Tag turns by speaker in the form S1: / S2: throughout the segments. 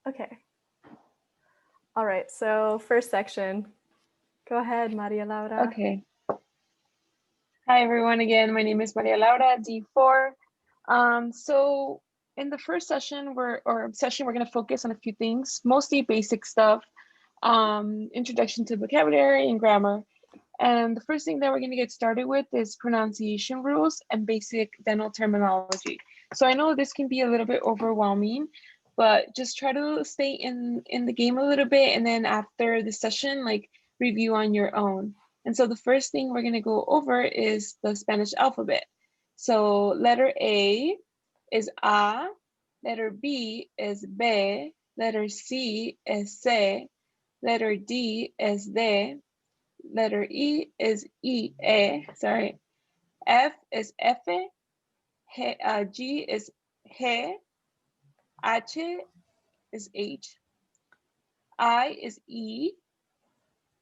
S1: Okay. All right, so first section. Go ahead, Maria Laura.
S2: Okay. Hi, everyone. Again, my name is Maria Laura, D4. So in the first session, we're going to focus on a few things, mostly basic stuff, introduction to vocabulary and grammar. And the first thing that we're going to get started with is pronunciation rules and basic dental terminology. So I know this can be a little bit overwhelming, but just try to stay in the game a little bit, and then after the session, like review on your own. And so the first thing we're going to go over is the Spanish alphabet. So letter A is A, letter B is B, letter C is C, letter D is D, letter E is sorry. F is F, G is G, H is H, I is E,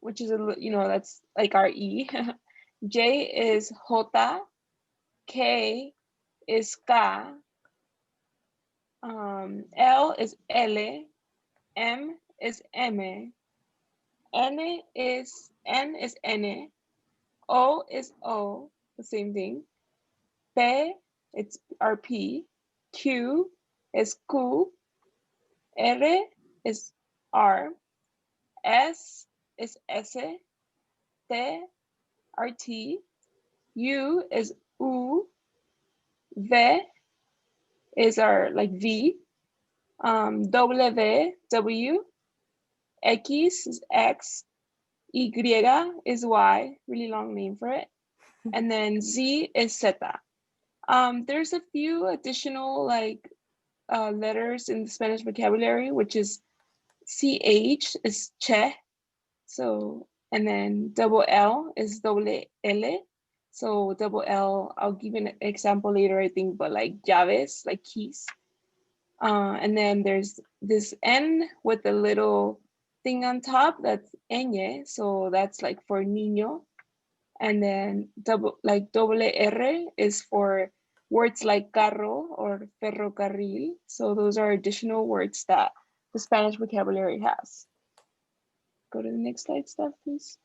S2: which is that's like our E. J is J, K is K, L is L, M is M, N is N, O is O, the same thing. P, it's our P, Q is Q, R is R, S is S, T, R T, U is U, V is our like V, W, W, X is X, Y is Y, really long name for it, and then Z is Z. There's a few additional like letters in the Spanish vocabulary, which is CH is che, so, and then double L is double L. So double L, I'll give an example later, I think, but like llaves, like keys. And then there's this N with a little thing on top, that's ñ, so that's like for niño. And then double R is for words like carro or ferrocarril. So those are additional words that the Spanish vocabulary has. Go to the next slide, Steph, please.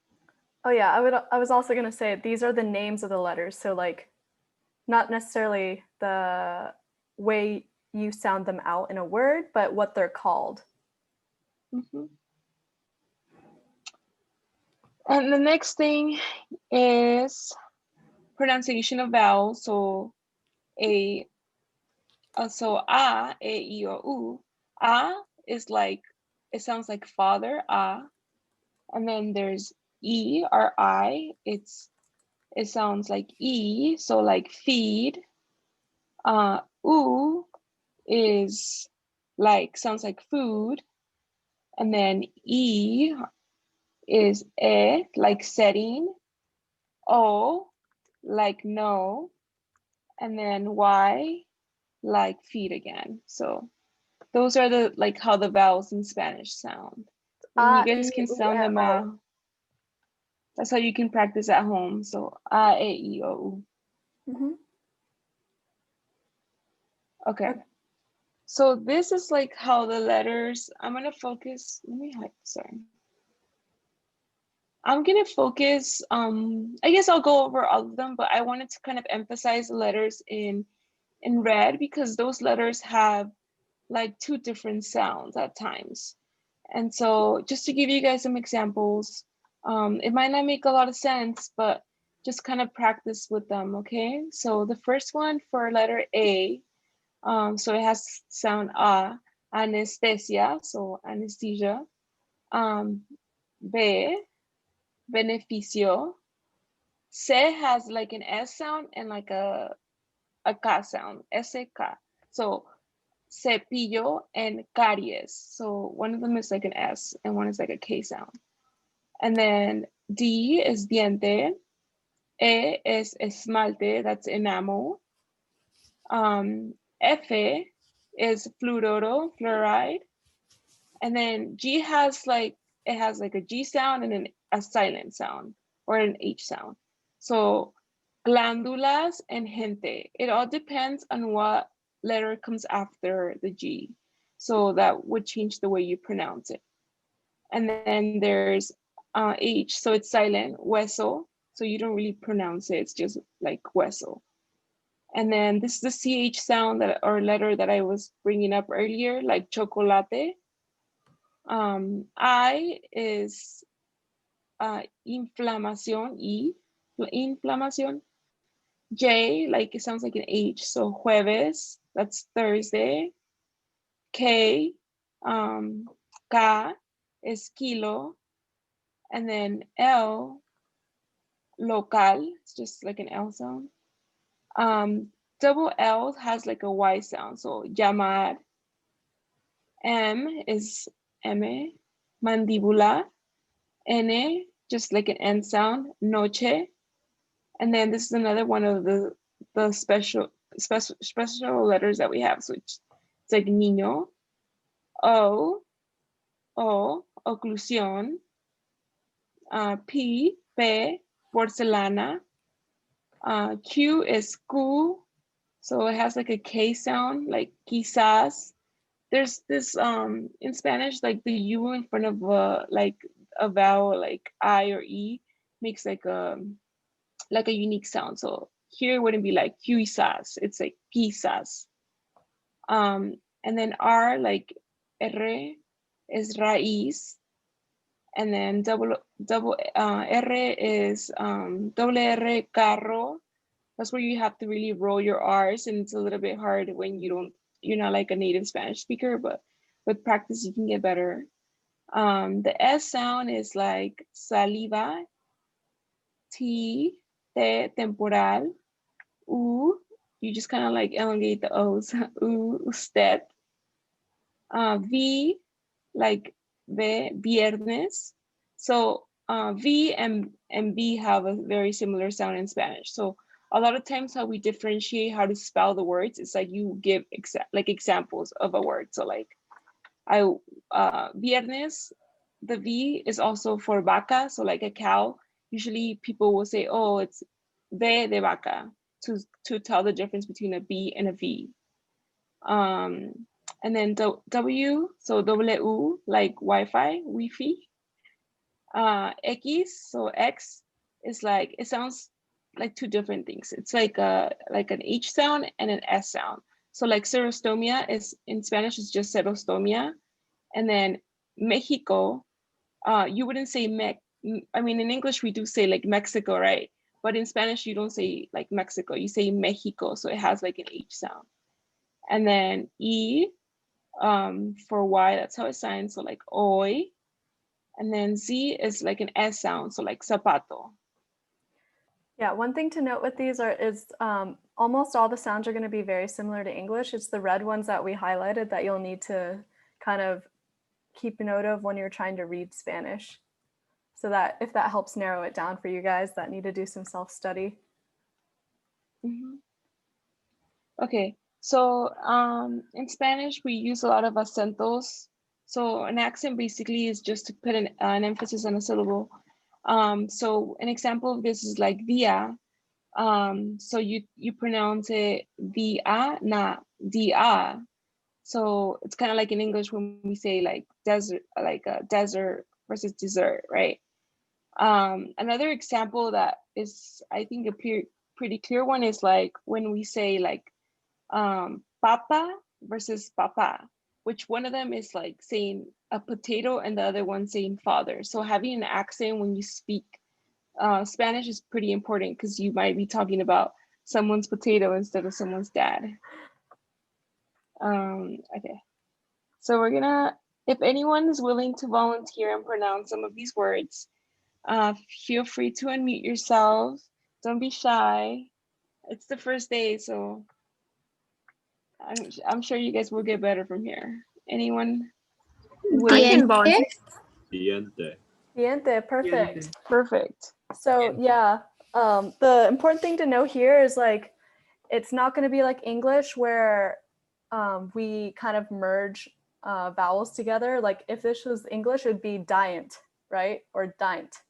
S1: Oh yeah, I was also going to say these are the names of the letters, so like not necessarily the way you sound them out in a word, but what they're called.
S2: Mm-hmm. And the next thing is pronunciation of vowels. So a, e, I, o, u. A is like, it sounds like father, a. And then there's E or I, it sounds like E, so like feed. U is like, sounds like food. And then E is like setting. O, like no. And then Y, like feed again. So those are the like how the vowels in Spanish sound. And you guys can sound them out. That's how you can practice at home. So A, E, I, O, U.
S1: Mm-hmm.
S2: Okay. So this is like how the letters, I'm gonna focus, sorry. I'm gonna focus, I guess I'll go over all of them, but I wanted to kind of emphasize the letters in red because those letters have like two different sounds at times. And so just to give you guys some examples, it might not make a lot of sense, but just kind of practice with them, okay? So the first one for letter A, so it has sound A, anesthesia, so anesthesia. B, beneficio. C has like an S sound and like a K sound, SK. So cepillo and caries. So one of them is like an S and one is like a K sound. And then D is diente. E is esmalte, that's enamel. F is fluoruro, fluoride. And then G has like, it has like a G sound and a silent sound or an H sound. So glándulas and gente. It all depends on what letter comes after the G. So that would change the way you pronounce it. And then there's H, so it's silent, hueso. So you don't really pronounce it, it's just like hueso. And then this is the CH sound that, or letter that I was bringing up earlier, like chocolate. I is inflamación, inflamación. J, like it sounds like an H, so jueves, that's Thursday. K, K is kilo. And then L, local, it's just like an L sound. Double L has like a Y sound, so llamar. M is M, mandíbula. N, just like an N sound, noche. And then this is another one of the special letters that we have. So it's like niño. O, oclusión. P, porcelana. Q is Q, so it has like a K sound, like quizás. There's this in Spanish, like the U in front of like a vowel, like I or E, makes like a unique sound. So here it wouldn't be like quizás, it's like quizás. And then R, like R, is raíz. And then double R is double R, carro. That's where you have to really roll your R's, and it's a little bit hard when you're not like a native Spanish speaker, but with practice you can get better. The S sound is like saliva. T, temporal. U, you just kind of like elongate the O's. Usted. V, like viernes. So V and B have a very similar sound in Spanish. So a lot of times how we differentiate how to spell the words, it's like you give examples of a word. So like viernes, the V is also for vaca, so like a cow. Usually people will say, oh, it's V de vaca, to tell the difference between a B and a V. And then W, so W, like Wi-Fi, Wi-Fi. X, so X is like, it sounds like two different things. It's like an H sound and an S sound. So like serostomia is in Spanish is just serostomia. And then Mexico, you wouldn't say I mean, in English we do say like Mexico, right? But in Spanish you don't say like Mexico, you say Mexico, so it has like an H sound. And then E, for Y, that's how it signs, so like hoy. And then Z is like an S sound, so like zapato.
S1: Yeah, one thing to note with these is almost all the sounds are going to be very similar to English. It's the red ones that we highlighted that you'll need to kind of keep note of when you're trying to read Spanish. So that if that helps narrow it down for you guys that need to do some self-study.
S2: Okay, so in Spanish, we use a lot of acentos. So an accent basically is just to put an emphasis on a syllable. So an example of this is like dia. So you pronounce it dia, na, dia. So it's kind of like in English when we say like desert, like a desert versus dessert, right? Another example that is, I think, a pretty clear one is like when we say like papa versus papa, which one of them is like saying a potato and the other one saying father. So having an accent when you speak Spanish is pretty important because you might be talking about someone's potato instead of someone's dad. Okay, so we're gonna, if anyone is willing to volunteer and pronounce some of these words, feel free to unmute yourself. Don't be shy. It's the first day, so I'm sure you guys will get better from here. Anyone?
S3: I can volunteer.
S4: Diente.
S1: Diente, perfect.
S2: Perfect.
S1: So yeah, the important thing to know here is like, it's not going to be like English where we kind of merge vowels together. Like if this was English, it would be dient, right? Or dint.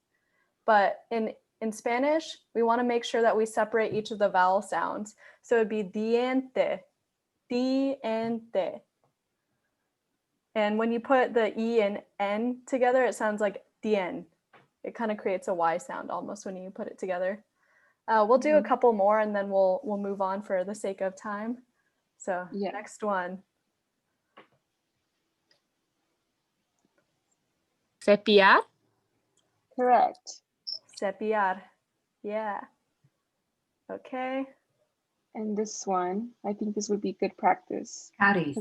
S1: But in Spanish, we want to make sure that we separate each of the vowel sounds. So it'd be diente, diente. And when you put the E and N together, it sounds like dien. It kind of creates a Y sound almost when you put it together. We'll do a couple more and then we'll move on for the sake of time. So next one.
S3: Cepillar.
S2: Correct.
S1: Cepillar. Yeah. Okay.
S2: And this one, I think this would be good practice.
S4: Caries.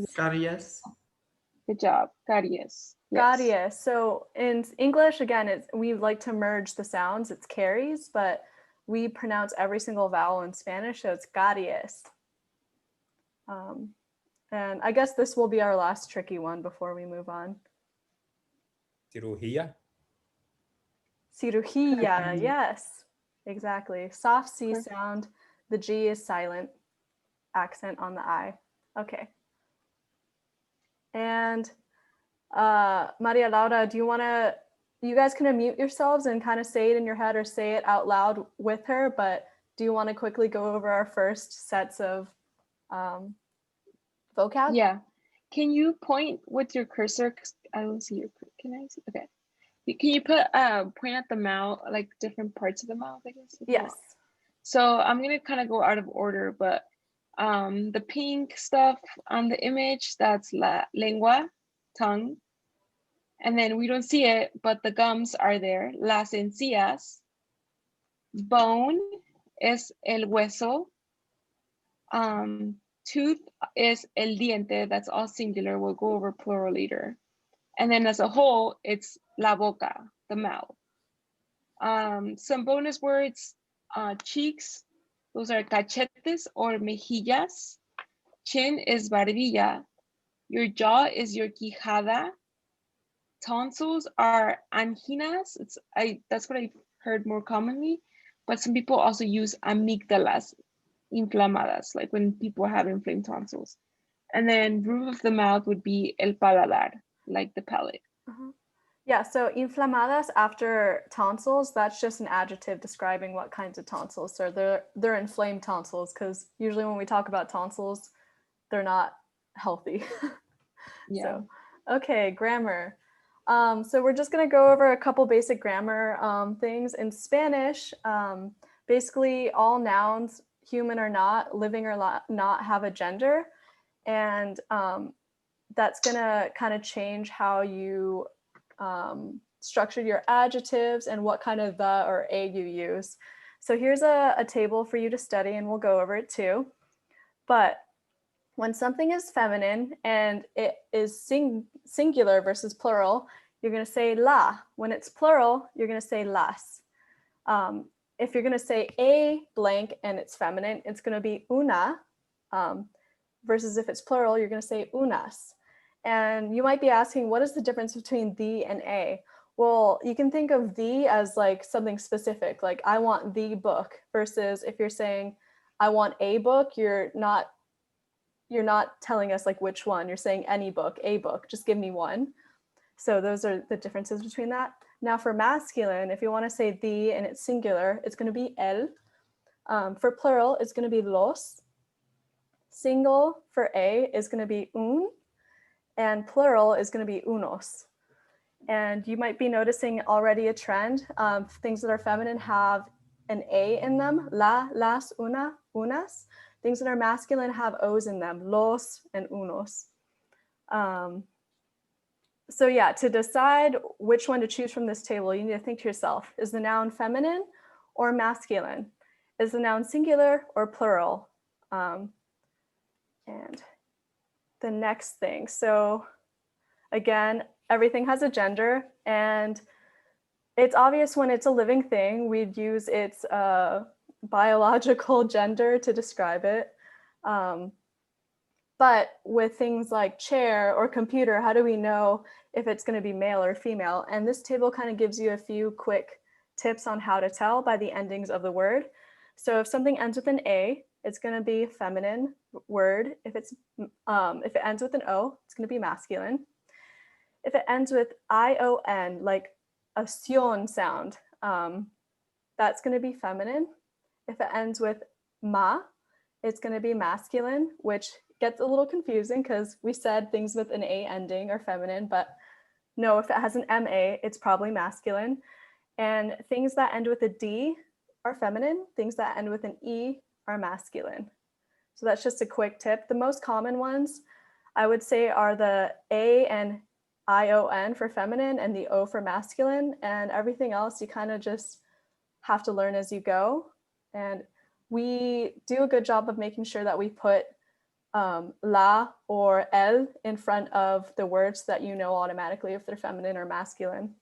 S2: Good job. Caries.
S1: Caries. So in English, again, we like to merge the sounds. It's caries, but we pronounce every single vowel in Spanish, so it's caries. And I guess this will be our last tricky one before we move on.
S4: Cirugía.
S1: Cirugía, yes, exactly. Soft C sound. The G is silent. Accent on the I. Okay. And Maria Laura, you guys can unmute yourselves and kind of say it in your head or say it out loud with her, but do you want to quickly go over our first sets of vocab?
S2: Yeah. Can you point with your cursor? I don't see your, can I see? Okay. Can you put point at the mouth, like different parts of the mouth, I guess?
S1: Yes.
S2: So I'm gonna kind of go out of order, but the pink stuff on the image, that's la lengua, tongue. And then we don't see it, but the gums are there. Las encías. Bone is el hueso. Tooth is el diente. That's all singular. We'll go over plural later. And then as a whole, it's la boca, the mouth. Some bonus words, cheeks. Those are cachetes or mejillas. Chin is barbilla. Your jaw is your quijada. Tonsils are anginas. That's what I've heard more commonly, but some people also use amígdalas inflamadas, like when people have inflamed tonsils. And then roof of the mouth would be el paladar, like the palate.
S1: Yeah, so inflamadas after tonsils, that's just an adjective describing what kinds of tonsils. So they're inflamed tonsils, because usually when we talk about tonsils, they're not healthy.
S2: Yeah.
S1: So, okay, grammar. So we're just going to go over a couple basic grammar things. In Spanish, basically all nouns, human or not, living or not, have a gender. And that's going to kind of change how you structure your adjectives and what kind of the or a you use. So here's a table for you to study, and we'll go over it too. But when something is feminine and it is singular versus plural, you're going to say la. When it's plural, you're going to say las. If you're going to say a blank and it's feminine, it's going to be una, versus if it's plural, you're going to say unas. And you might be asking, what is the difference between the and a? Well, you can think of the as like something specific, like I want the book, versus if you're saying I want a book, you're not telling us like which one. You're saying any book, a book, just give me one. So those are the differences between that. Now for masculine, if you want to say the and it's singular, it's going to be el. For plural, it's going to be los. Single for a is going to be un, and plural is going to be unos. And you might be noticing already a trend. Things that are feminine have an a in them, la, las, una, unas. Things that are masculine have O's in them, los and unos. So yeah, to decide which one to choose from this table, you need to think to yourself, is the noun feminine or masculine? Is the noun singular or plural? And the next thing, so again, everything has a gender, and it's obvious when it's a living thing, we'd use its biological gender to describe it. But with things like chair or computer, how do we know if it's going to be male or female? And this table kind of gives you a few quick tips on how to tell by the endings of the word. So if something ends with an A, it's going to be a feminine word. If it ends with an O, it's going to be masculine. If it ends with ION, like a sion sound, that's going to be feminine. If it ends with ma, it's going to be masculine, which gets a little confusing because we said things with an A ending are feminine, but no, if it has an MA, it's probably masculine. And things that end with a D are feminine. Things that end with an E are masculine. So that's just a quick tip. The most common ones I would say are the A and ION for feminine and the O for masculine. And everything else you kind of just have to learn as you go. And we do a good job of making sure that we put la or el in front of the words so that you know automatically if they're feminine or masculine.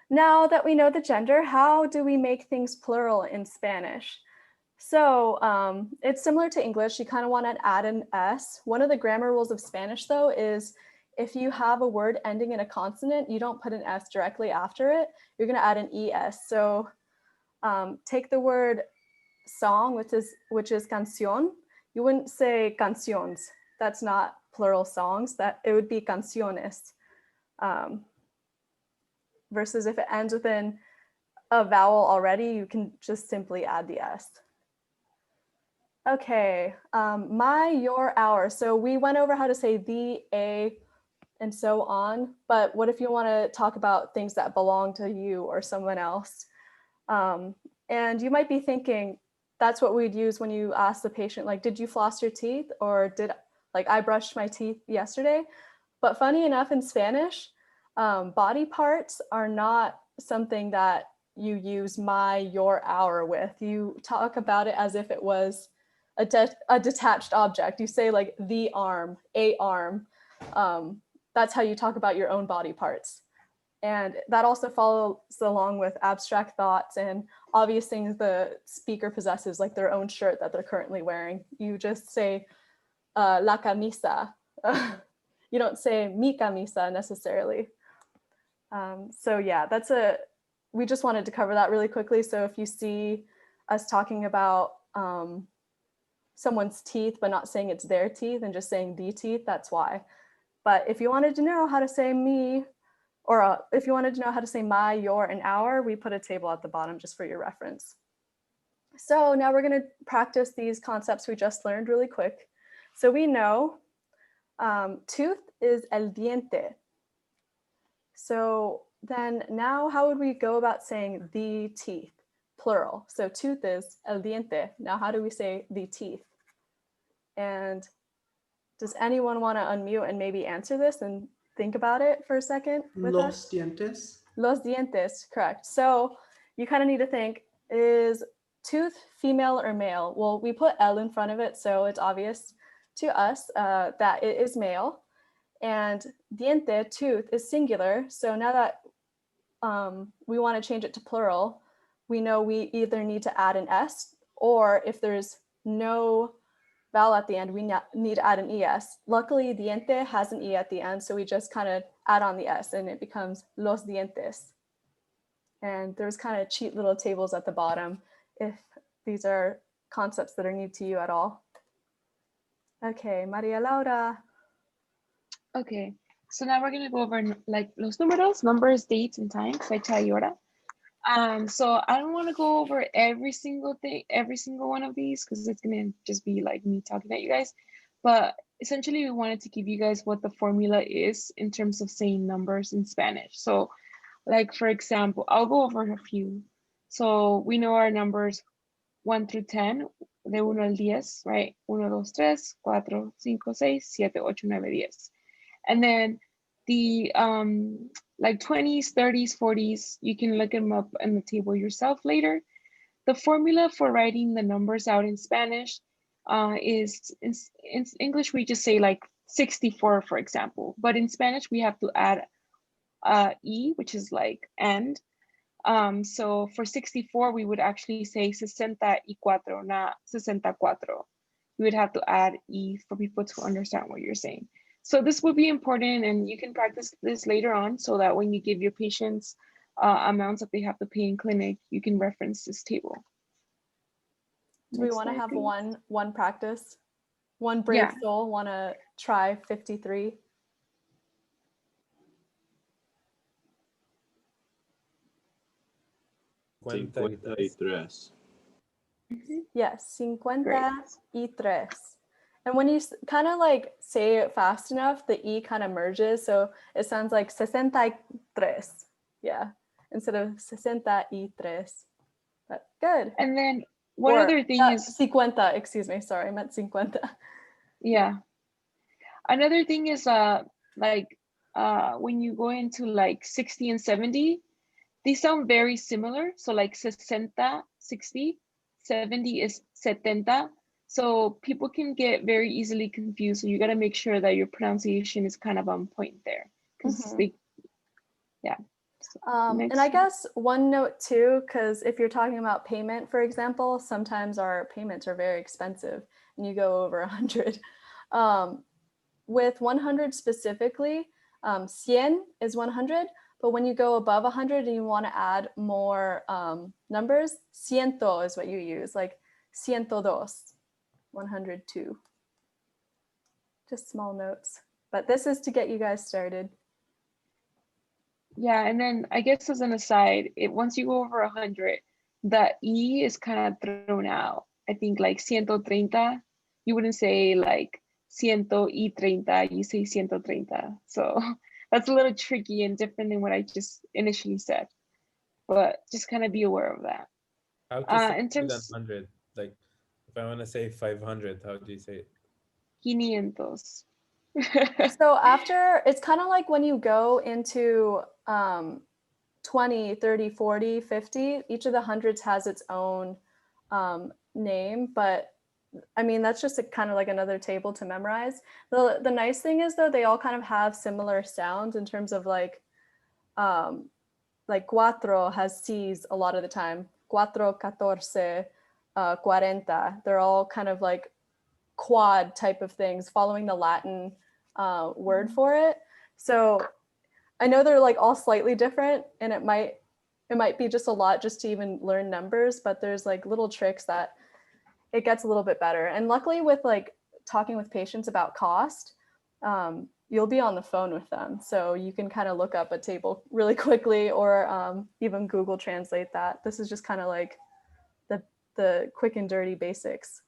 S1: Now that we know the gender, how do we make things plural in Spanish? So it's similar to English. You kind of want to add an S. One of the grammar rules of Spanish, though, is if you have a word ending in a consonant, you don't put an S directly after it. You're going to add an ES. So take the word song, which is canción. You wouldn't say canciones. That's not plural songs. That it would be canciones. Versus if it ends with a vowel already, you can just simply add the S. Okay, my, your, our. So we went over how to say the, a, and so on. But what if you want to talk about things that belong to you or someone else? And you might be thinking, that's what we'd use when you ask the patient, like, did you floss your teeth? Or I brushed my teeth yesterday? But funny enough, in Spanish, body parts are not something that you use my, your, our with. You talk about it as if it was a detached object. You say like the arm, a arm. That's how you talk about your own body parts. And that also follows along with abstract thoughts and obvious things the speaker possesses, like their own shirt that they're currently wearing. You just say la camisa. You don't say mi camisa necessarily. So yeah, we just wanted to cover that really quickly. So if you see us talking about someone's teeth, but not saying it's their teeth and just saying the teeth, that's why. But if you wanted to know how to say me, or if you wanted to know how to say my, your, and our, we put a table at the bottom just for your reference. So now we're going to practice these concepts we just learned really quick. So we know tooth is el diente. So then now how would we go about saying the teeth, plural? So tooth is el diente. Now how do we say the teeth? And does anyone want to unmute and maybe answer this and think about it for a second with us?
S4: Dientes.
S1: Los dientes, correct. So you kind of need to think, is tooth female or male? Well, we put el in front of it, so it's obvious to us that it is male. And diente, tooth, is singular. So now that we want to change it to plural, we know we either need to add an S, or if there's no vowel at the end, we need to add an ES. Luckily, diente has an E at the end, so we just kind of add on the S and it becomes los dientes. And there's kind of cheat little tables at the bottom if these are concepts that are new to you at all. Okay, Maria Laura.
S2: Okay, so now we're going to go over like los números, numbers, dates, and time, fecha y hora. So I don't want to go over every single thing, every single one of these, because it's going to just be like me talking at you guys. But essentially, we wanted to give you guys what the formula is in terms of saying numbers in Spanish. So like, for example, I'll go over a few. So we know our numbers 1 through 10, de 1 al 10, right? 1, 2, 3, 4, 5, 6, 7, 8, 9, 10. And then the like 20s, 30s, 40s, you can look them up on the table yourself later. The formula for writing the numbers out in Spanish is, in English, we just say like 64, for example. But in Spanish, we have to add E, which is like and. So for 64, we would actually say 64, not 64. You would have to add E for people to understand what you're saying. So this would be important, and you can practice this later on so that when you give your patients amounts that they have to pay in clinic, you can reference this table.
S1: Do we want to have one practice? One brave soul want to try 53? Yes, 53. And when you kind of like say it fast enough, the E kind of merges. So it sounds like 63. Yeah. Instead of 63. But good.
S2: And then one
S1: Or
S2: other thing is,
S1: 50, excuse me. Sorry, I meant 50.
S2: yeah. Another thing is like when you go into like 60 and 70, they sound very similar. So like 60, 60, 70 is 70. So people can get very easily confused. So you got to make sure that your pronunciation is kind of on point there. Because they, yeah. So
S1: And I guess one note too, because if you're talking about payment, for example, sometimes our payments are very expensive and you go over 100. With 100 specifically, 100 is 100, but when you go above 100 and you want to add more numbers, ciento is what you use, like 102, 102. Just small notes, but this is to get you guys started.
S2: Yeah, and then I guess as an aside, once you go over 100, the E is kind of thrown out. I think like 130, you wouldn't say like 130, you say 130. So that's a little tricky and different than what I just initially said. But just kind of be aware of that.
S4: How to say
S2: In
S4: more than
S2: terms
S4: 100? Like if I want to say 500, how do you say it?
S2: 500.
S1: So after, it's kind of like when you go into 20, 30, 40, 50, each of the hundreds has its own name, but I mean, that's just kind of like another table to memorize. The nice thing is though, they all kind of have similar sounds in terms of like cuatro has C's a lot of the time. Cuatro, 14, 40. They're all kind of like quad type of things following the Latin word for it. So I know they're like all slightly different and it might be just a lot just to even learn numbers, but there's like little tricks that it gets a little bit better. And luckily with like talking with patients about cost, you'll be on the phone with them. So you can kind of look up a table really quickly or even Google Translate that. This is just kind of like the quick and dirty basics.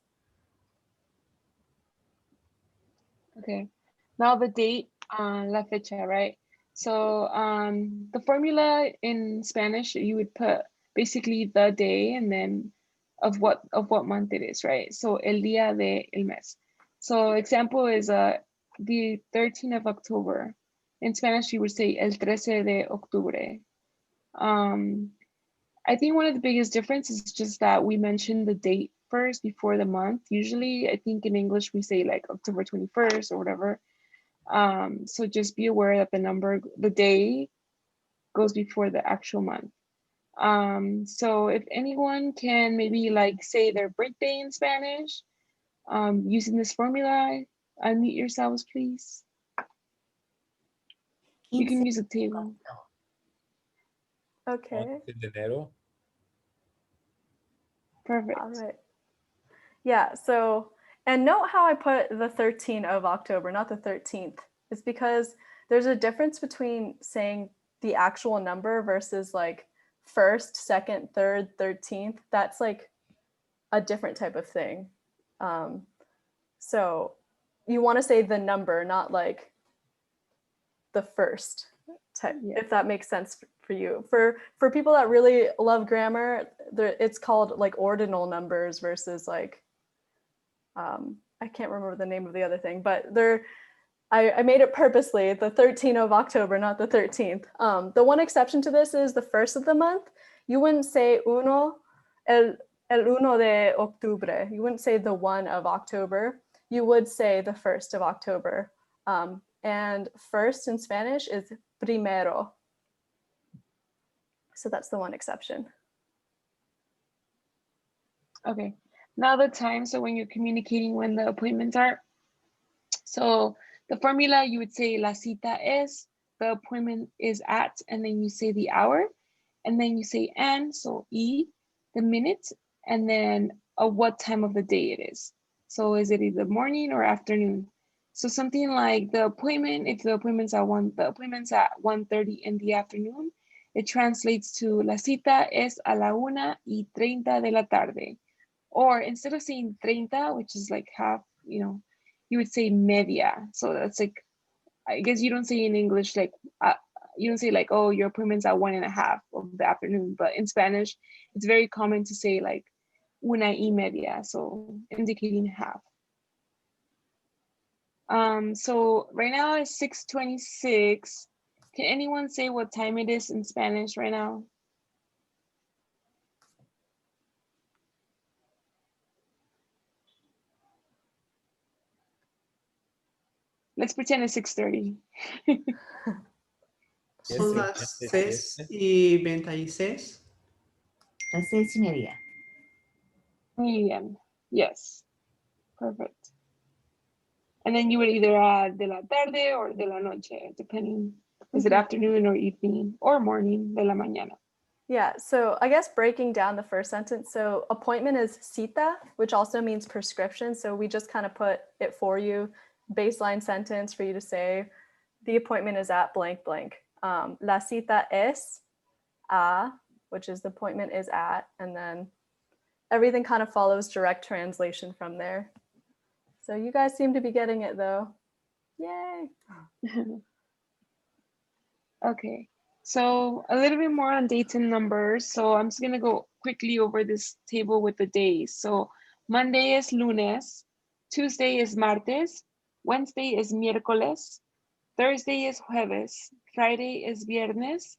S2: Okay, now the date, la fecha, right? So the formula in Spanish, you would put basically the day and then of what month it is, right? So el día de el mes. So example is the 13th of October. In Spanish, you would say el 13 de octubre. I think one of the biggest differences is just that we mentioned the date first before the month. Usually, I think in English we say like October 21st or whatever. So just be aware that the day goes before the actual month. So if anyone can maybe like say their birthday in Spanish, using this formula, unmute yourselves, please. You can use a table.
S1: Okay.
S4: De enero.
S2: Perfect.
S1: All right. Yeah, so, and note how I put the 13th of October, not the 13th. It's because there's a difference between saying the actual number versus like first, second, third, 13th. That's like a different type of thing. So you want to say the number, not like the first type, if that makes sense for you. For people that really love grammar, it's called like ordinal numbers versus like, I can't remember the name of the other thing, but I made it purposely the 13th of October, not the 13th. The one exception to this is the first of the month. You wouldn't say el uno de octubre. You wouldn't say the 1 of October. You would say the 1st of October. And first in Spanish is primero. So that's the one exception.
S2: Okay, now the time, so when you're communicating when the appointments are. So the formula, you would say la cita es, the appointment is at, and then you say the hour, and then you say en, so y, the minute, and then what time of the day it is. So is it either morning or afternoon? So something like the appointment, if the appointment's at 1:30 in the afternoon, it translates to la cita es a la 1:30 de la tarde. Or instead of saying 30, which is like half, you would say media. So that's like, I guess you don't say in English like, you don't say like, oh, your appointment's at 1:30 of the afternoon. But in Spanish, it's very common to say like una y media, so indicating half. So right now it's 6:26. Can anyone say what time it is in Spanish right now? Let's pretend it's 6:30.
S5: Son las 6:26.
S3: Las 6:30.
S2: Medium. Yes. Perfect. And then you would either add de la tarde or de la noche, depending. Is it afternoon or evening or morning, de la mañana?
S1: Yeah, so I guess breaking down the first sentence. So appointment is cita, which also means prescription. So we just kind of put it for you, baseline sentence for you to say, the appointment is at blank blank. La cita es a, which is the appointment is at, and then everything kind of follows direct translation from there. So you guys seem to be getting it though. Yay.
S2: Okay, so a little bit more on dates and numbers. So I'm just gonna go quickly over this table with the days. So Monday is lunes, Tuesday is martes, Wednesday is miércoles, Thursday is jueves, Friday is viernes,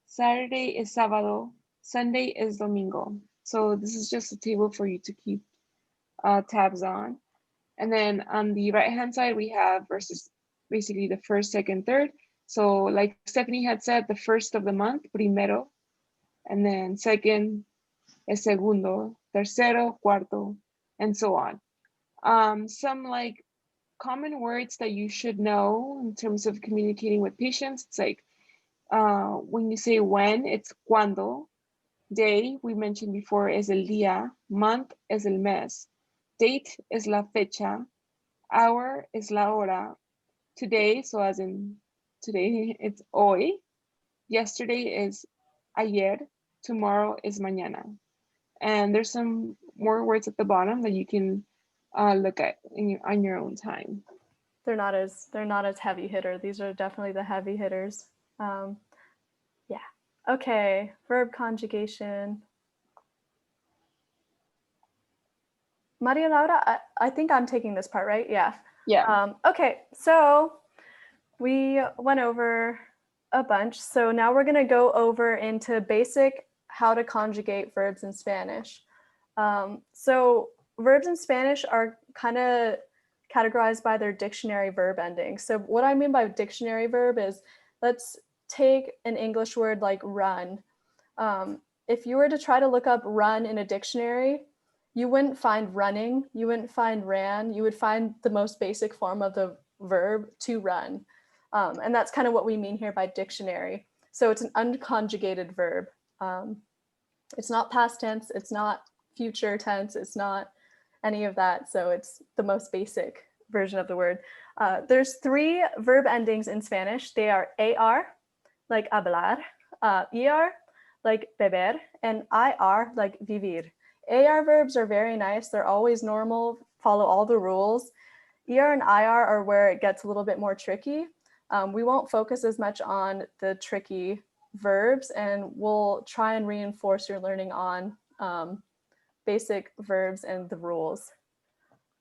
S2: Saturday is sábado, Sunday is domingo. So this is just a table for you to keep tabs on. And then on the right-hand side, we have versus basically the first, second, third. So like Stephanie had said, the first of the month, primero, and then second es segundo, tercero, cuarto, and so on. Some like common words that you should know in terms of communicating with patients. It's like when you say when, it's cuando. Day, we mentioned before, is el día. Month is el mes. Date is la fecha. Hour is la hora. Today, so as in today, it's hoy. Yesterday is ayer. Tomorrow is mañana. And there's some more words at the bottom that you can look at on your own time.
S1: They're not as heavy hitter. These are definitely the heavy hitters. Yeah. Okay. Verb conjugation. Maria Laura, I think I'm taking this part, right? Yeah.
S2: Yeah.
S1: Okay. So we went over a bunch. So now we're going to go over into basic how to conjugate verbs in Spanish. So verbs in Spanish are kind of categorized by their dictionary verb endings. So what I mean by dictionary verb is, let's take an English word like run. If you were to try to look up run in a dictionary, you wouldn't find running, you wouldn't find ran, you would find the most basic form of the verb to run. And that's kind of what we mean here by dictionary. So it's an unconjugated verb. It's not past tense, it's not future tense, it's not any of that. So it's the most basic version of the word. There's 3 verb endings in Spanish. They are AR, like hablar, ER, like beber, and IR, like vivir. AR verbs are very nice. They're always normal, follow all the rules. ER and IR are where it gets a little bit more tricky. We won't focus as much on the tricky verbs, and we'll try and reinforce your learning on basic verbs and the rules.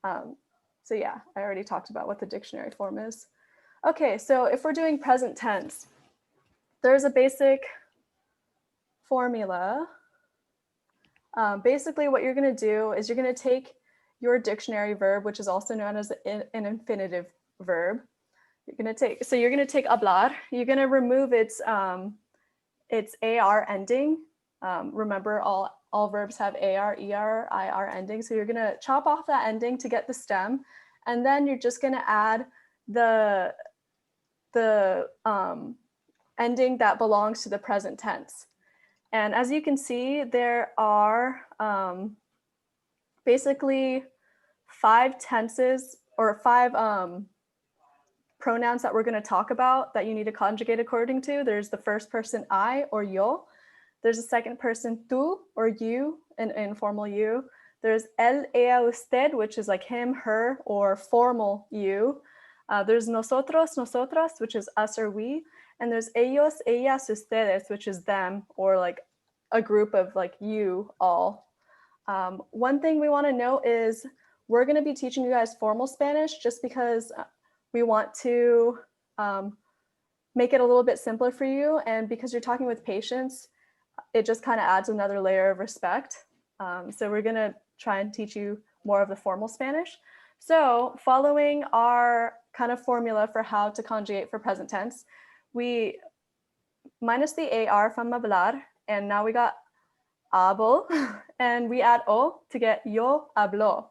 S1: So yeah, I already talked about what the dictionary form is. Okay, so if we're doing present tense, there's a basic formula. Basically what you're going to do is you're going to take your dictionary verb, which is also known as an infinitive verb. You're going to take hablar. You're going to remove its AR ending. Remember, all verbs have AR, ER, IR ending. So you're going to chop off that ending to get the stem, and then you're just going to add the ending that belongs to the present tense. And as you can see, there are basically 5 tenses or 5 pronouns that we're going to talk about that you need to conjugate according to. There's the first person I or yo. There's a second person tú or you, an informal you. There's él, ella, usted, which is like him, her, or formal you. There's nosotros, nosotras, which is us or we. And there's ellos, ellas, ustedes, which is them, or like a group of like you all. One thing we want to note is we're going to be teaching you guys formal Spanish just because we want to make it a little bit simpler for you. And because you're talking with patients, it just kind of adds another layer of respect. So we're going to try and teach you more of the formal Spanish. So following our kind of formula for how to conjugate for present tense, we minus the AR from hablar, and now we got hablo, and we add O to get yo hablo.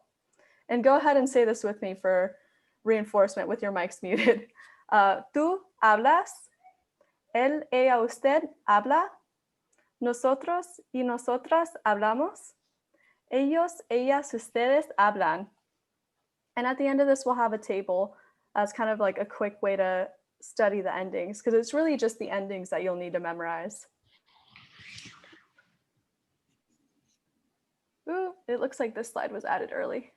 S1: And go ahead and say this with me for reinforcement with your mics muted. Tú hablas, él, ella, usted habla, nosotros y nosotras hablamos, ellos, ellas, ustedes hablan. And at the end of this, we'll have a table as kind of like a quick way to study the endings, because it's really just the endings that you'll need to memorize. Ooh, it looks like this slide was added early.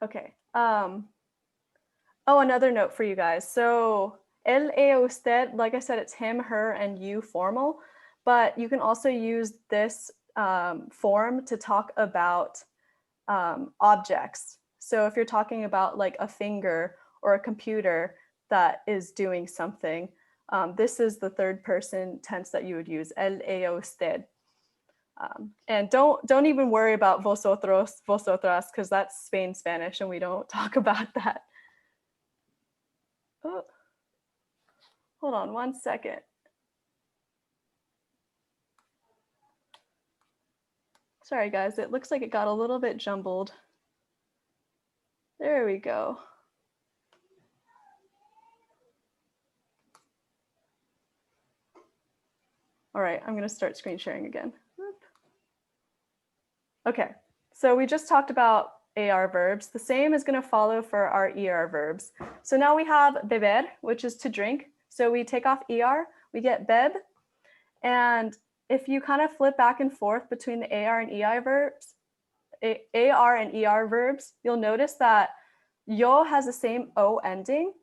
S1: Okay. Oh, another note for you guys. So él, ella, usted, like I said, it's him, her, and you formal, but you can also use this form to talk about objects. So if you're talking about like a finger or a computer that is doing something, this is the third person tense that you would use, él, ella, usted. And don't even worry about vosotros, vosotras, because that's Spain Spanish and we don't talk about that. Oh, hold on 1 second. Sorry guys, it looks like it got a little bit jumbled. There we go. All right, I'm gonna start screen sharing again. Okay, so we just talked about AR verbs. The same is going to follow for our ER verbs. So now we have beber, which is to drink. So we take off ER, we get beb. And if you kind of flip back and forth between the AR and EI verbs, AR and ER verbs, you'll notice that yo has the same O ending,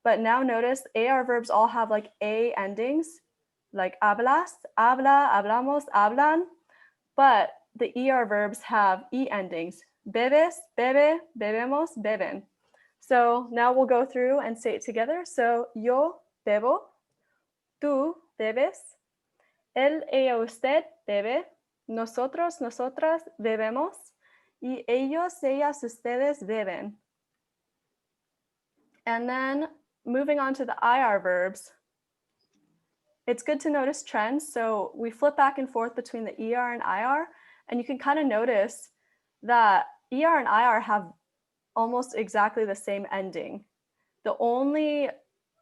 S1: but now notice AR verbs all have like A endings, like hablas, habla, hablamos, hablan, but the ER verbs have E endings, bebes, bebe, bebemos, beben. So now we'll go through and say it together. So yo bebo, tú bebes, él, ella, usted bebe, nosotros, nosotras bebemos, y ellos, ellas, ustedes beben. And then moving on to the IR verbs, it's good to notice trends. So we flip back and forth between the ER and IR, and you can kind of notice that ER and IR have almost exactly the same ending. The only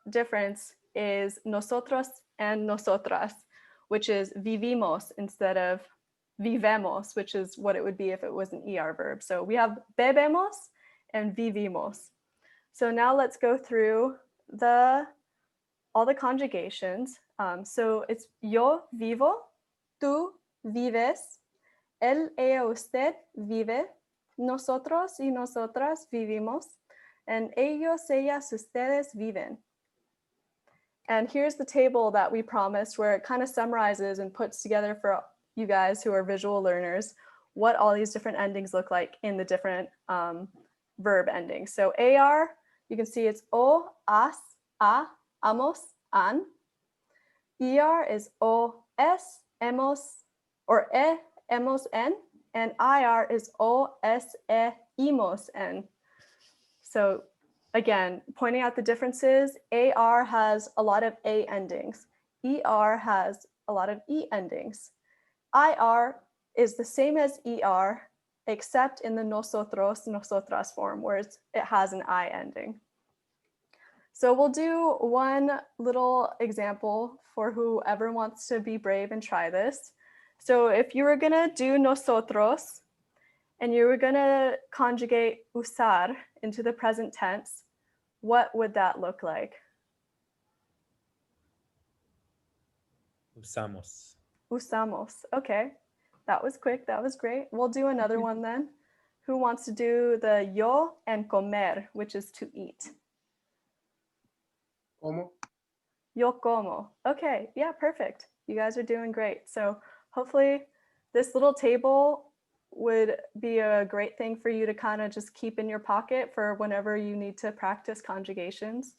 S1: difference is nosotros and nosotras, which is vivimos instead of vivemos, which is what it would be if it was an ER verb. So we have bebemos and vivimos. So now let's go through all the conjugations. So it's yo vivo, tú vives, él, ella, usted vive, nosotros y nosotras vivimos, and ellos, ellas, ustedes viven. And here's the table that we promised where it kind of summarizes and puts together for you guys who are visual learners what all these different endings look like in the different verb endings. So AR, you can see it's o, as, a, amos, an. ER is o, es, hemos, or e, hemos, en, and IR is o, es, e, imos, en. So again, pointing out the differences, AR has a lot of A endings. ER has a lot of E endings. IR is the same as ER, except in the nosotros, nosotras form, where it has an I ending. So we'll do one little example for whoever wants to be brave and try this. So if you were gonna do nosotros and you were gonna conjugate usar into the present tense, what would that look like?
S4: Usamos.
S1: Usamos, okay. That was quick. That was great. We'll do another one then. Who wants to do the yo and comer, which is to eat?
S5: ¿Cómo?
S1: Yo como. Okay, yeah, perfect. You guys are doing great. So hopefully this little table would be a great thing for you to kind of just keep in your pocket for whenever you need to practice conjugations.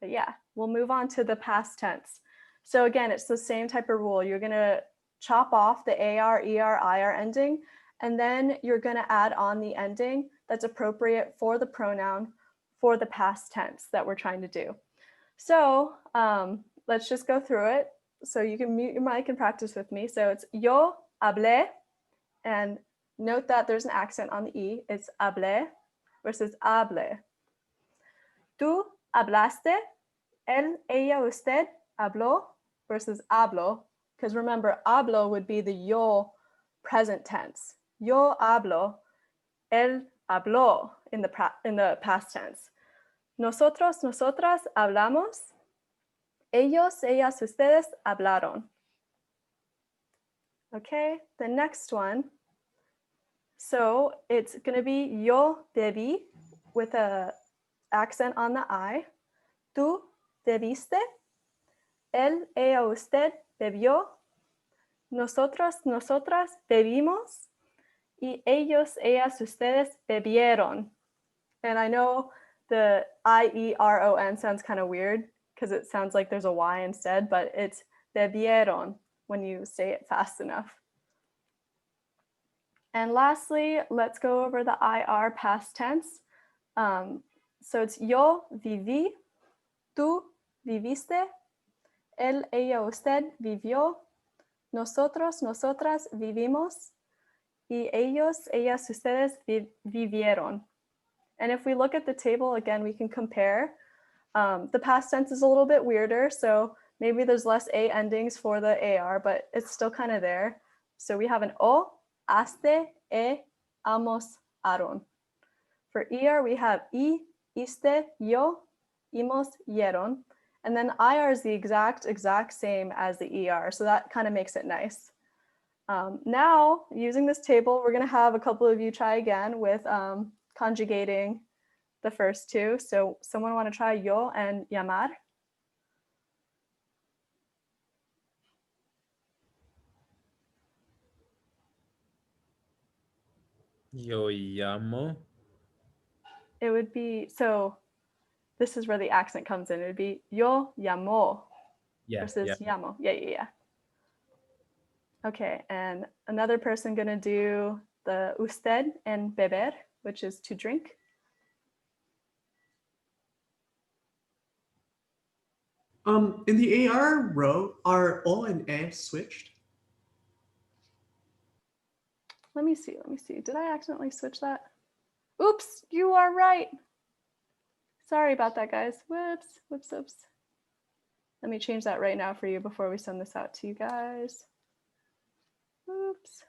S1: But yeah, we'll move on to the past tense. So again, it's the same type of rule. You're gonna chop off the AR, ER, IR ending, and then you're gonna add on the ending that's appropriate for the pronoun for the past tense that we're trying to do. So let's just go through it. So you can mute your mic and practice with me. So it's yo hablé, and note that there's an accent on the E. It's hablé versus hable. Tú hablaste, él, ella, usted habló versus hablo. Because remember, hablo would be the yo present tense. Yo hablo, él habló in the past tense. Nosotros, nosotras hablamos. Ellos, ellas, ustedes hablaron. Okay, the next one. So it's going to be yo bebí with a accent on the I. Tú bebiste. Él, ella, usted bebió. Nosotros, nosotras bebimos. Y ellos, ellas, ustedes bebieron. And I know the I-E-R-O-N sounds kind of weird because it sounds like there's a Y instead, but it's bebieron when you say it fast enough. And lastly, let's go over the IR past tense. So it's yo viví, tú viviste, él, ella, usted vivió, nosotros, nosotras vivimos, y ellos, ellas, ustedes vivieron. And if we look at the table again, we can compare. The past tense is a little bit weirder, so maybe there's less A endings for the AR, but it's still kind of there. So we have an O, aste, amos, aron. For ER, we have I, iste, yo, imos, yeron. And then IR is the exact same as the ER, so that kind of makes it nice. Now, using this table, we're going to have a couple of you try again with conjugating the first two. So someone want to try yo and llamar?
S4: Yo llamo.
S1: It would be, so this is where the accent comes in. It would be yo llamo versus llamo. Yeah. Okay, and another person gonna do the usted and beber, which is to drink.
S5: In the AR row, are O and E switched?
S1: Let me see. Did I accidentally switch that? Oops, you are right. Sorry about that, guys. Whoops. Let me change that right now for you before we send this out to you guys. Oops.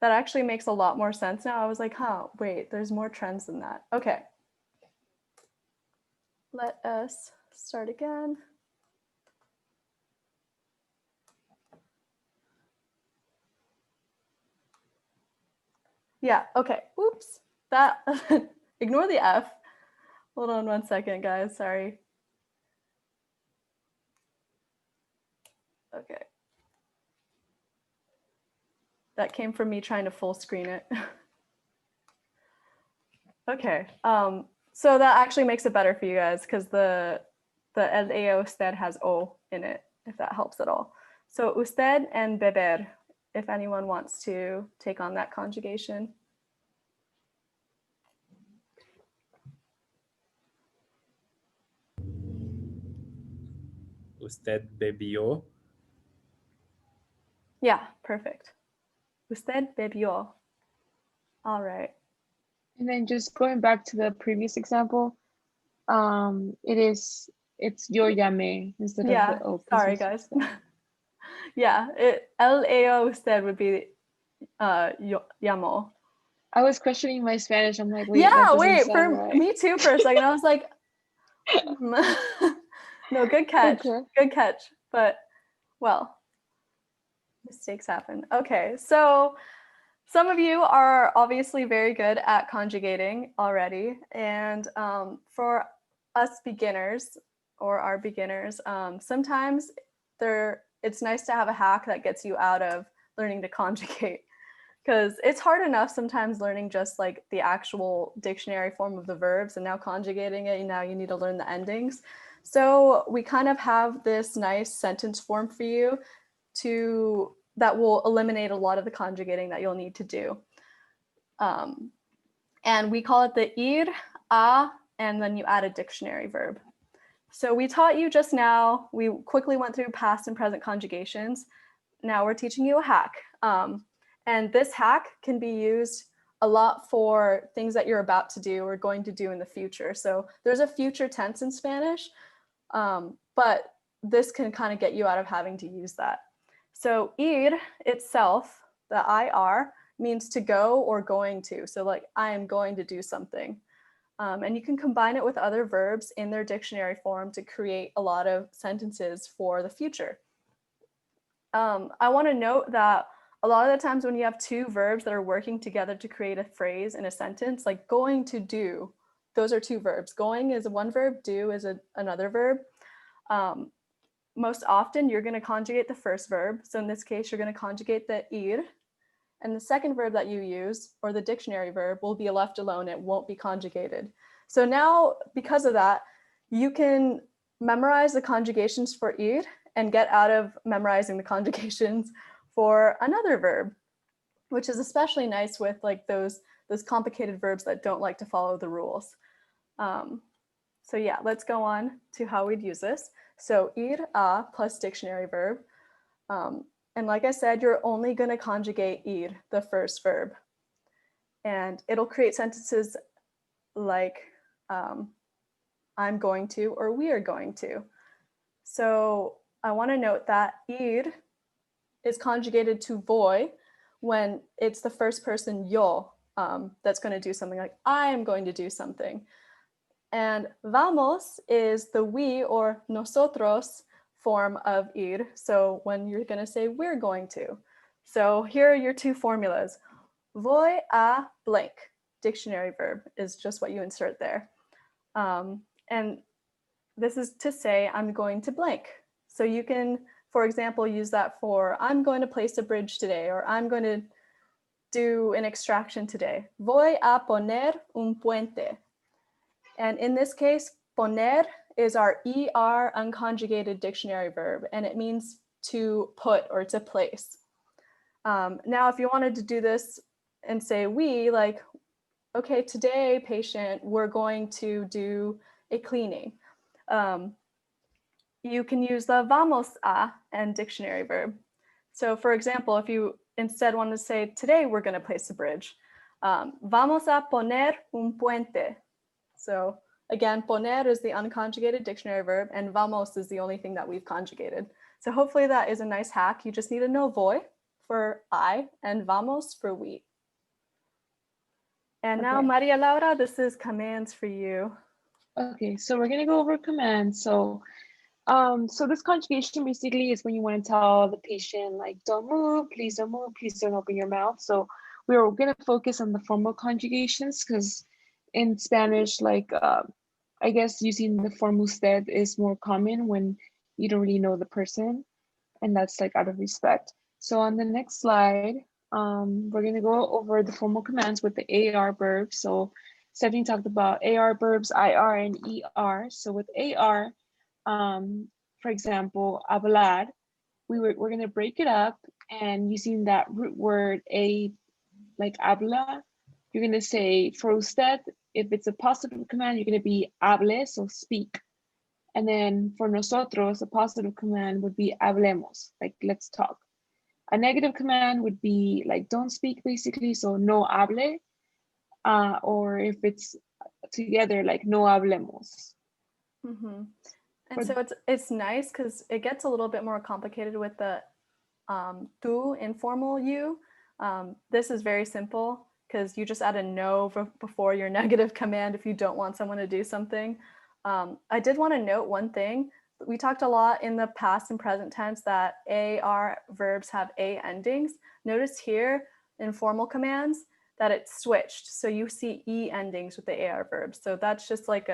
S1: That actually makes a lot more sense now. I was like, wait, there's more trends than that. Okay. Let us start again. Yeah, okay. Oops. That ignore the F. Hold on 1 second, guys. Sorry. Okay. That came from me trying to full screen it. Okay. So that actually makes it better for you guys because the el ella usted has O in it, if that helps at all. So usted and beber, if anyone wants to take on that conjugation.
S4: Usted bebió.
S1: Yeah, perfect. Usted bebió. All right.
S2: And then just going back to the previous example, it's yo llamé instead of the O.
S1: Sorry, guys. Yeah, el eo usted would be yo llamo.
S2: I was questioning my Spanish. I'm like, wait, that
S1: Yeah,
S2: doesn't
S1: wait,
S2: sound
S1: for
S2: right.
S1: me too for a second. I was like, no, good catch.
S2: Okay.
S1: Good catch. But well, mistakes happen. Okay, so some of you are obviously very good at conjugating already. And for us beginners or our beginners, sometimes it's nice to have a hack that gets you out of learning to conjugate. Because it's hard enough sometimes learning just like the actual dictionary form of the verbs, and now conjugating it, and now you need to learn the endings. So we kind of have this nice sentence form for you that will eliminate a lot of the conjugating that you'll need to do. And we call it the ir, a, and then you add a dictionary verb. So we taught you just now, we quickly went through past and present conjugations. Now we're teaching you a hack. And this hack can be used a lot for things that you're about to do or going to do in the future. So there's a future tense in Spanish, but this can kind of get you out of having to use that. So ir itself, the IR, means to go or going to. So like, I am going to do something. And you can combine it with other verbs in their dictionary form to create a lot of sentences for the future. I want to note that a lot of the times when you have two verbs that are working together to create a phrase in a sentence, like going to do, those are two verbs. Going is one verb, do is another verb. Most often you're going to conjugate the first verb. So in this case, you're going to conjugate the ir, and the second verb that you use, or the dictionary verb, will be left alone. It won't be conjugated. So now, because of that, you can memorize the conjugations for ir and get out of memorizing the conjugations for another verb, which is especially nice with like those complicated verbs that don't like to follow the rules. So yeah, let's go on to how we'd use this. So ir, a plus dictionary verb. And like I said, you're only going to conjugate ir, the first verb. And it'll create sentences like I'm going to or we are going to. So I want to note that ir is conjugated to voy when it's the first person yo that's going to do something, like I am going to do something. And vamos is the we or nosotros form of ir. So when you're going to say we're going to. So here are your two formulas. Voy a blank, dictionary verb, is just what you insert there. And this is to say I'm going to blank. So you can, for example, use that for I'm going to place a bridge today, or I'm going to do an extraction today. Voy a poner un puente. And in this case, poner is our ER unconjugated dictionary verb, and it means to put or to place. Now, if you wanted to do this and say we, like, okay, today, patient, we're going to do a cleaning. You can use the vamos a and dictionary verb. So for example, if you instead want to say today we're going to place a bridge, vamos a poner un puente. So again, poner is the unconjugated dictionary verb, and vamos is the only thing that we've conjugated. So hopefully that is a nice hack. You just need to know voy for I and vamos for we. And now, Maria Laura, this is commands for you.
S2: Okay, so we're gonna go over commands. So this conjugation basically is when you want to tell the patient, like, don't move, please don't move, please don't open your mouth. So we're gonna focus on the formal conjugations because in Spanish, like, I guess using the form usted is more common when you don't really know the person, and that's like out of respect. So on the next slide, we're gonna go over the formal commands with the AR verbs. So Stephanie talked about AR verbs, IR and ER. So with AR, for example, hablar, we're gonna break it up, and using that root word a, like habla, you're gonna say for usted, if it's a positive command, you're gonna be hable, so speak. And then for nosotros, a positive command would be hablemos, like let's talk. A negative command would be like don't speak, basically, so no hable. Or if it's together, like no hablemos.
S1: Mm-hmm. And so it's nice because it gets a little bit more complicated with the tu, informal you. This is very simple because you just add a no before your negative command if you don't want someone to do something. I did want to note one thing. We talked a lot in the past and present tense that AR verbs have A endings. Notice here in formal commands that it's switched. So you see E endings with the AR verbs. So that's just like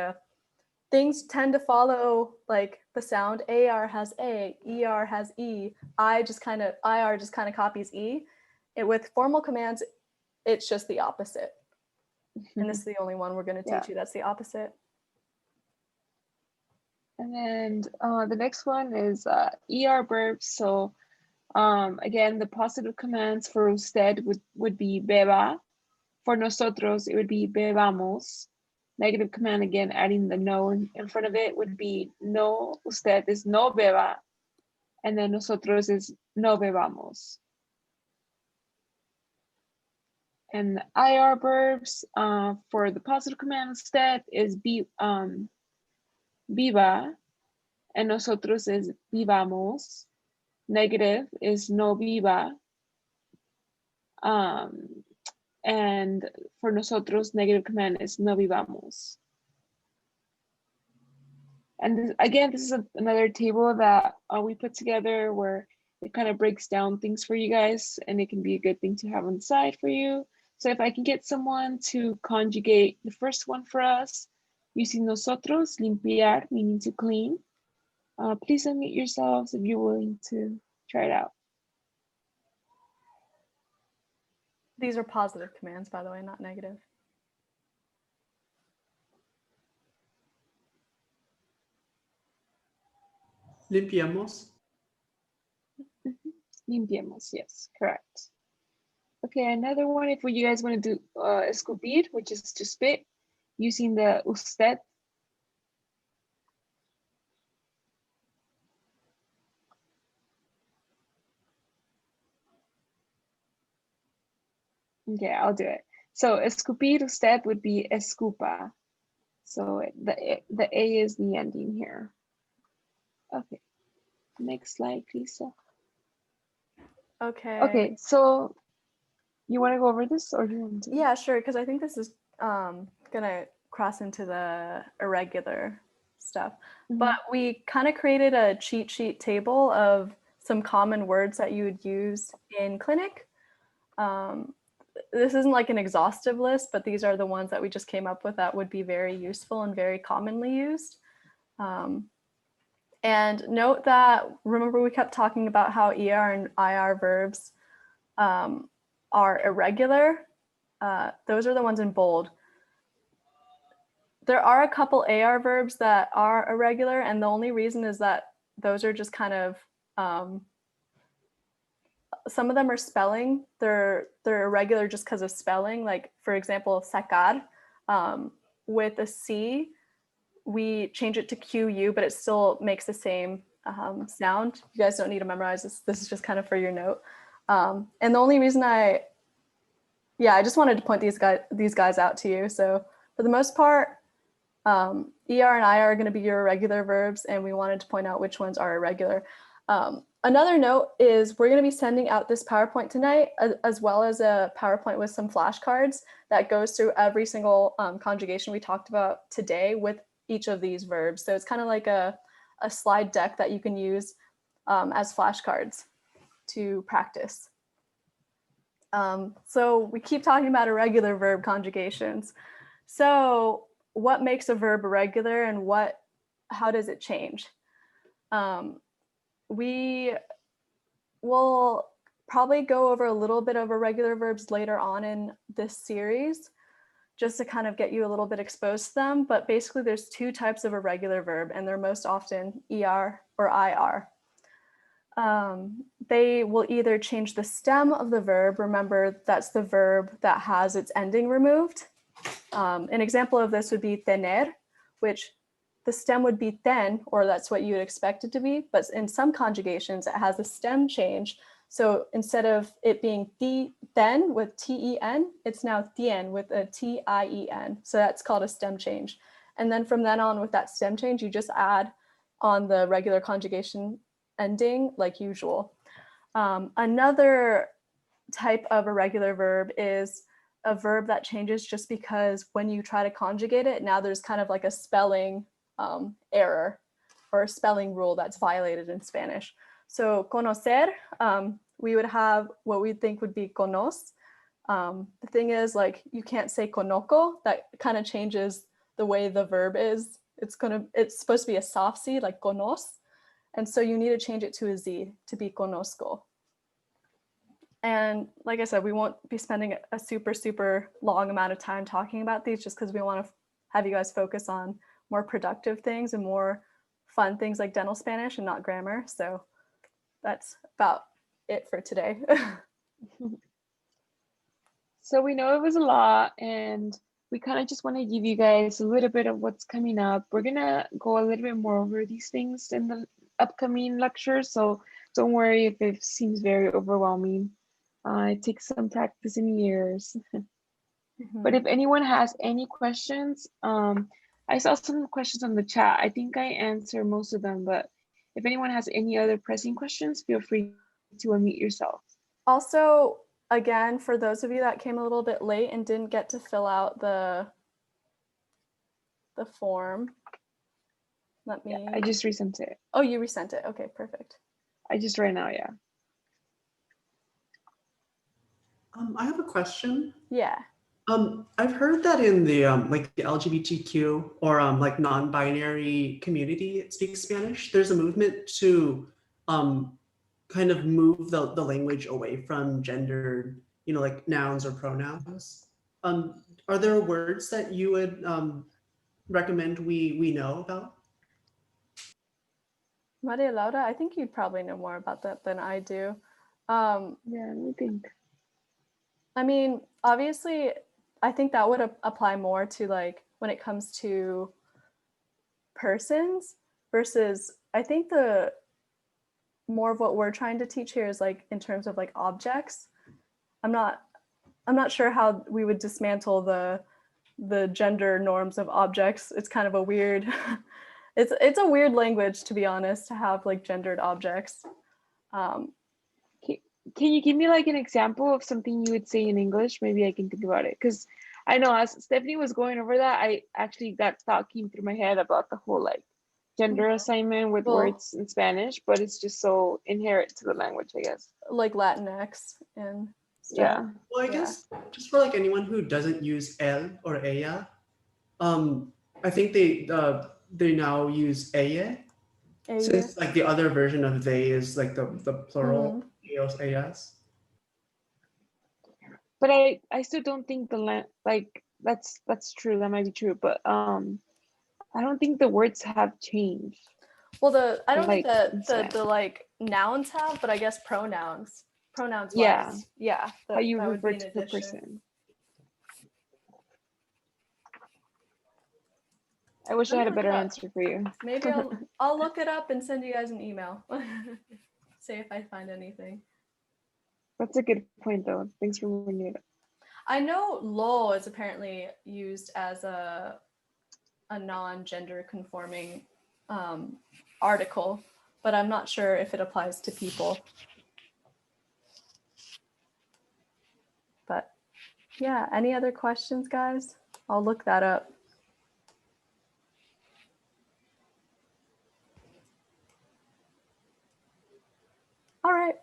S1: things tend to follow like the sound. AR has A, ER has E, IR just kind of copies E. With formal commands, it's just the opposite. And this is the only one we're going to teach you that's the opposite.
S2: And then the next one is ER verbs. So again, the positive commands for usted would be beba. For nosotros, it would be bebamos. Negative command, again, adding the no in front of it would be no, usted is no beba. And then nosotros is no bebamos. And IR verbs for the positive command usted is viva, and nosotros is vivamos. Negative is no viva. And for nosotros, negative command is no vivamos. And this is another table that we put together where it kind of breaks down things for you guys, and it can be a good thing to have on the side for you. So if I can get someone to conjugate the first one for us, using nosotros, limpiar, meaning to clean. Please unmute yourselves if you're willing to try it out.
S1: These are positive commands, by the way, not negative.
S5: Limpiamos.
S2: Limpiamos, yes, correct. Okay, another one, if you guys want to do escupir, which is to spit, using the usted. Okay, I'll do it. So escupir usted would be escupa. So the A is the ending here. Okay, next slide, Lisa.
S1: Okay.
S2: Okay, so you want to go over this or do you want to?
S1: Yeah, sure, because I think this is gonna cross into the irregular stuff. But we kind of created a cheat sheet table of some common words that you would use in clinic. This isn't like an exhaustive list, but these are the ones that we just came up with that would be very useful and very commonly used. And note that, remember we kept talking about how ER and IR verbs are irregular. Those are the ones in bold. There are a couple AR verbs that are irregular, and the only reason is that those are just kind of, some of them are spelling. They're irregular just because of spelling. Like, for example, sacar, with a C, we change it to QU, but it still makes the same sound. You guys don't need to memorize this. This is just kind of for your note. And the only reason I just wanted to point these guys out to you. So for the most part, ER and IR are going to be your irregular verbs, and we wanted to point out which ones are irregular. Another note is we're going to be sending out this PowerPoint tonight, as well as a PowerPoint with some flashcards that goes through every single conjugation we talked about today with each of these verbs. So it's kind of like a slide deck that you can use as flashcards to practice. So we keep talking about irregular verb conjugations. So what makes a verb irregular and how does it change? We will probably go over a little bit of irregular verbs later on in this series, just to kind of get you a little bit exposed to them. But basically there's two types of irregular verb, and they're most often ER or IR. They will either change the stem of the verb. Remember, that's the verb that has its ending removed. An example of this would be tener, which the stem would be ten, or that's what you would expect it to be. But in some conjugations, it has a stem change. So instead of it being ten with T-E-N, it's now tien with a T-I-E-N. So that's called a stem change. And then from then on, with that stem change, you just add on the regular conjugation ending like usual. Another type of irregular verb is a verb that changes just because when you try to conjugate it, now there's kind of like a spelling error or a spelling rule that's violated in Spanish. So conocer, we would have what we think would be conos. The thing is, like, you can't say conozco. That kind of changes the way the verb is. It's supposed to be a soft C, like conos. And so you need to change it to a Z to be conozco. And like I said, we won't be spending a super long amount of time talking about these just because we want to have you guys focus on more productive things and more fun things like dental Spanish and not grammar. So that's about it for today.
S2: So we know it was a lot, and we kind of just want to give you guys a little bit of what's coming up. We're going to go a little bit more over these things in the upcoming lectures, so don't worry if it seems very overwhelming. It takes some practice and years. But if anyone has any questions, I saw some questions on the chat. I think I answered most of them, but if anyone has any other pressing questions, feel free to unmute yourself.
S1: Also, again, for those of you that came a little bit late and didn't get to fill out the form, let me...
S2: Yeah, I just resent it.
S1: Oh, you resent it. Okay, perfect.
S2: I just right now, yeah.
S5: I have a question.
S1: Yeah.
S5: I've heard that in the like the LGBTQ or like non-binary community that speaks Spanish, there's a movement to kind of move the language away from gendered, like nouns or pronouns. Are there words that you would recommend we know about?
S1: Maria Laura, I think you probably know more about that than I do.
S2: Yeah, let me think.
S1: I mean, obviously, I think that would apply more to like when it comes to persons versus I think the more of what we're trying to teach here is like in terms of like objects. I'm not sure how we would dismantle the gender norms of objects. It's kind of a weird it's a weird language, to be honest, to have like gendered objects.
S2: Can you give me like an example of something you would say in English? Maybe I can think about it. Because I know as Stephanie was going over that, I actually that thought came through my head about the whole like gender assignment with words in Spanish, but it's just so inherent to the language, I guess.
S1: Like Latinx and stuff.
S2: Yeah.
S5: Well, I guess just for like anyone who doesn't use él or ella, I think they now use ella. So it's like the other version of they is like the plural, ellos, ellas.
S2: But I still don't think like that's true. That might be true, but I don't think the words have changed.
S1: Well, I don't
S2: like,
S1: think the like nouns have, but I guess pronouns
S2: yeah,
S1: wise, yeah.
S2: How you refer to the person. I wish I had a better answer for you.
S1: Maybe I'll look it up and send you guys an email. See if I find anything.
S2: That's a good point, though. Thanks for bringing it up.
S1: I know "lo" is apparently used as a non-gender conforming article, but I'm not sure if it applies to people. But yeah, any other questions, guys? I'll look that up. All right,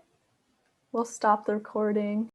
S1: we'll stop the recording.